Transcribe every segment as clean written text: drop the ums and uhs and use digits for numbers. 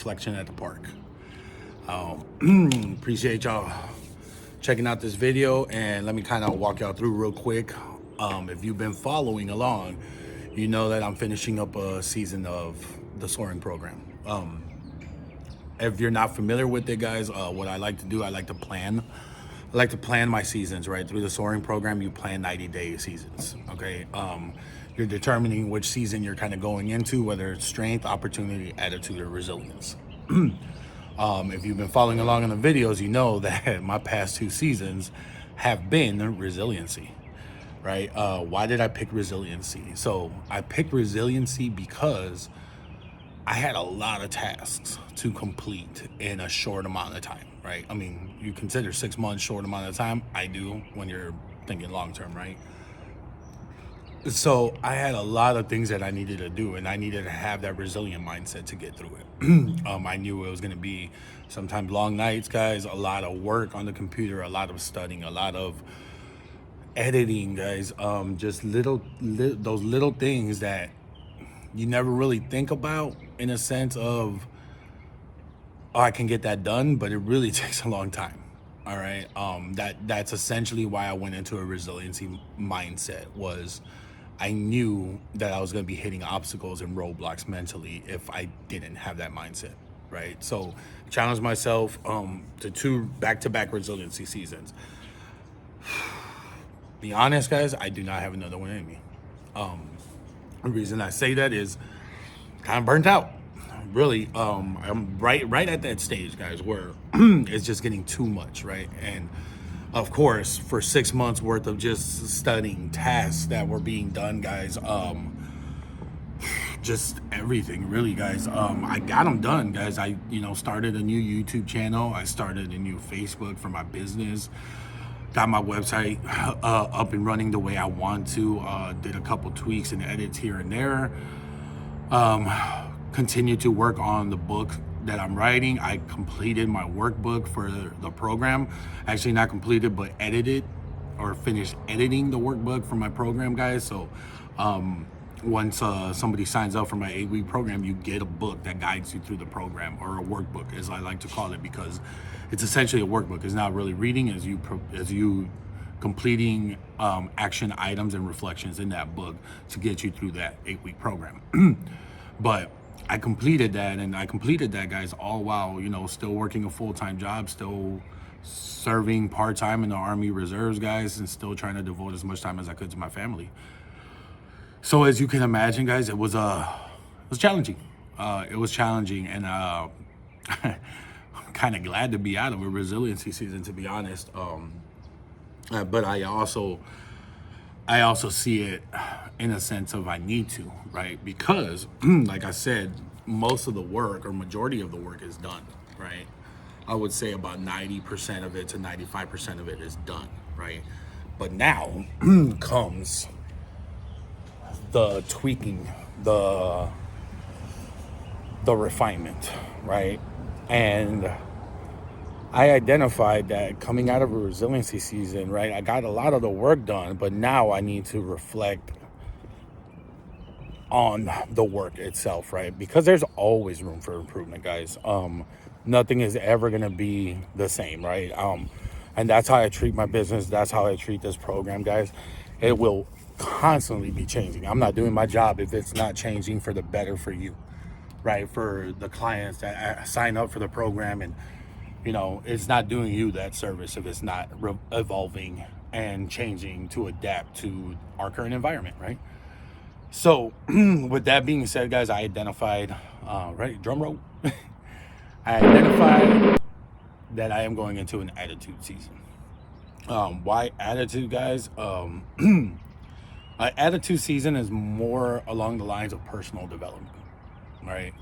reflection at the park. Appreciate y'all checking out this video, and let me kind of walk y'all through real quick. If you've been following along, you know that I'm finishing up a season of the Soaring program. If you're not familiar with it, guys, what I like to do, I like to plan my seasons, right? Through the Soaring program, you plan 90-day seasons, okay? You're determining which season you're kind of going into, whether it's strength, opportunity, attitude, or resilience. If you've been following along in the videos, you know that my past 2 seasons have been resiliency, right? Why did I pick resiliency? So I picked resiliency because I had a lot of tasks to complete in a short amount of time, right? I mean, you consider 6 months short amount of time. I do when you're thinking long term, right? So I had a lot of things that I needed to do, and I needed to have that resilient mindset to get through it. I knew it was going to be sometimes long nights, guys, a lot of work on the computer, a lot of studying, a lot of editing, guys. Just those little things that you never really think about, in a sense of, oh, I can get that done, but it really takes a long time. All right. That's essentially why I went into a resiliency mindset. Was I knew that I was going to be hitting obstacles and roadblocks mentally if I didn't have that mindset, right? So challenged myself to 2 back-to-back resiliency seasons. Be honest, guys, I do not have another one in me. The reason I say that is kind of burnt out. Really, I'm right at that stage, guys, where it's just getting too much, right? And of course, for 6 months worth of just studying tasks that were being done, guys, just everything, really, guys. I got them done, guys. I, started a new YouTube channel. I started a new Facebook for my business. Got my website up and running the way I want to. Did a couple tweaks and edits here and there. Continue to work on the book that I'm writing. I completed my workbook for the program. Actually, not completed, but edited or finished editing the workbook for my program, guys. So once somebody signs up for my 8-week program, you get a book that guides you through the program, or a workbook, as I like to call it, because it's essentially a workbook. It's not really reading, as you completing action items and reflections in that book to get you through that 8-week program. But I completed that, guys, all while, still working a full-time job, still serving part-time in the Army Reserves, guys, and still trying to devote as much time as I could to my family. So as you can imagine, guys, it was challenging. It was challenging, and I'm kind of glad to be out of a resiliency season, to be honest. But I also see it in a sense of I need to, right? Because like I said, most of the work, or majority of the work, is done, right? I would say about 90% of it to 95% of it is done, right? But now comes the tweaking, the refinement, right? And I identified that coming out of a resiliency season, right, I got a lot of the work done, but now I need to reflect on the work itself, right? Because there's always room for improvement, guys. Nothing is ever going to be the same, right? And that's how I treat my business. That's how I treat this program, guys. It will constantly be changing. I'm not doing my job if it's not changing for the better for you, right? For the clients that sign up for the program, and it's not doing you that service if it's not evolving and changing to adapt to our current environment, right? So with that being said, guys, I identified, right, drum roll. I identified that I am going into an attitude season. Why attitude, guys? Attitude season is more along the lines of personal development, right?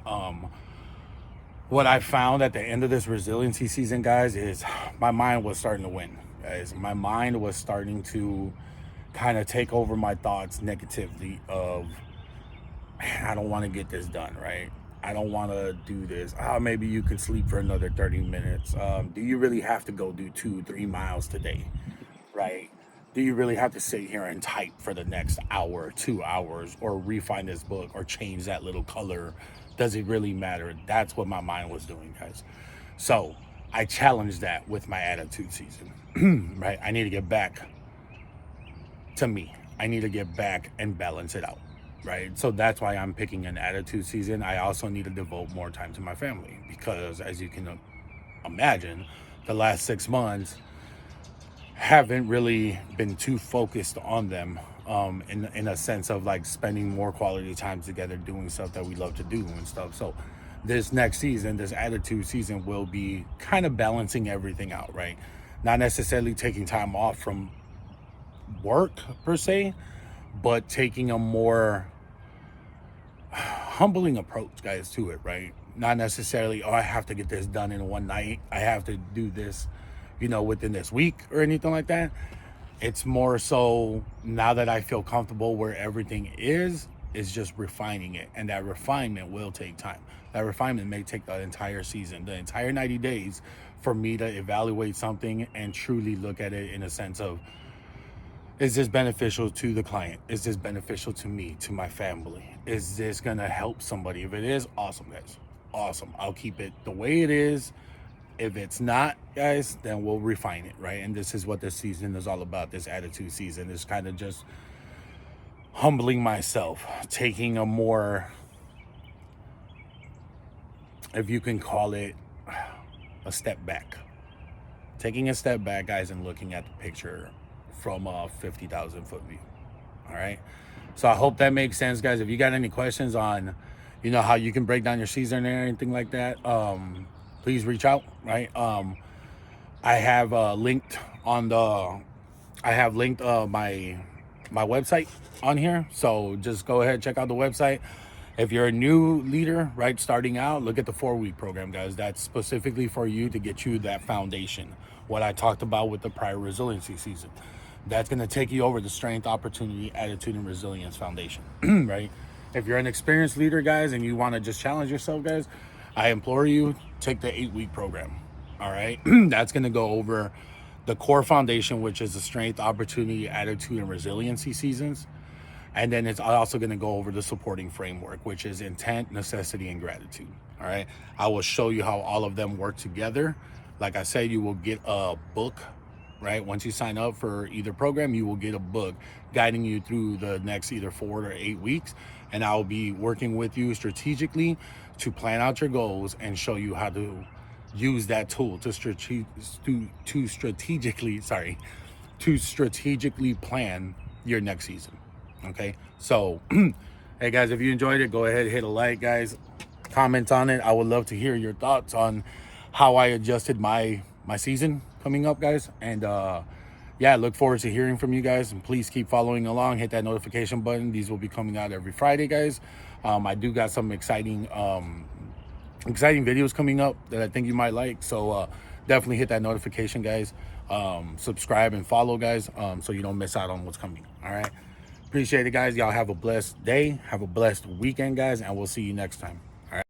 What I found at the end of this resiliency season, guys, is my mind was starting to win, guys. My mind was starting to kind of take over my thoughts negatively of, man, I don't want to get this done, right? I don't want to do this. Maybe you can sleep for another 30 minutes. Do you really have to go do 2-3 miles today, right? do you really have to sit here and type for the next hour or 2 hours, or refine this book, or change that little color? Does it really matter? That's what my mind was doing, guys. So I challenged that with my attitude season. Right? I need to get back to me. I need to get back and balance it out. Right? So that's why I'm picking an attitude season. I also need to devote more time to my family, because as you can imagine, the last 6 months haven't really been too focused on them, in a sense of like spending more quality time together, doing stuff that we love to do and stuff. So this next season, this attitude season, will be kind of balancing everything out, right? Not necessarily taking time off from work per se, but taking a more humbling approach, guys, to it, right? Not necessarily, oh, I have to get this done in one night, I have to do this, within this week or anything like that. It's more so, now that I feel comfortable where everything is just refining it. And that refinement will take time. That refinement may take the entire season, the entire 90 days, for me to evaluate something and truly look at it in a sense of, is this beneficial to the client? Is this beneficial to me, to my family? Is this gonna help somebody? If it is, awesome, guys. Awesome. I'll keep it the way it is. If it's not, guys, then we'll refine it, right? And this is what this season is all about. This attitude season is kind of just humbling myself, taking a more, if you can call it, a step back. Taking a step back, guys, and looking at the picture from a 50,000 foot view. All right. So I hope that makes sense, guys. If you got any questions on, how you can break down your season or anything like that, please reach out, right? I have linked my website on here. So just go ahead, check out the website. If you're a new leader, right, starting out, look at the 4-week program, guys. That's specifically for you to get you that foundation. What I talked about with the prior resiliency season. That's going to take you over the strength, opportunity, attitude, and resilience foundation, right? If you're an experienced leader, guys, and you want to just challenge yourself, guys, I implore you, take the 8-week program. All right. That's going to go over the core foundation, which is the strength, opportunity, attitude, and resiliency seasons. And then it's also going to go over the supporting framework, which is intent, necessity, and gratitude. All right. I will show you how all of them work together. Like I said, you will get a book, right? Once you sign up for either program, you will get a book guiding you through the next either 4 or 8 weeks. And I'll be working with you strategically to plan out your goals and show you how to use that tool to strategically plan your next season. Okay. So, hey guys, if you enjoyed it, go ahead, hit a like, guys, comment on it. I would love to hear your thoughts on how I adjusted my season coming up, guys. And yeah, look forward to hearing from you guys, and please keep following along. Hit that notification button. These will be coming out every Friday, guys. I do got some exciting videos coming up that I think you might like. So definitely hit that notification, guys. Subscribe and follow, guys, so you don't miss out on what's coming. All right. Appreciate it, guys. Y'all have a blessed day. Have a blessed weekend, guys, and we'll see you next time. All right.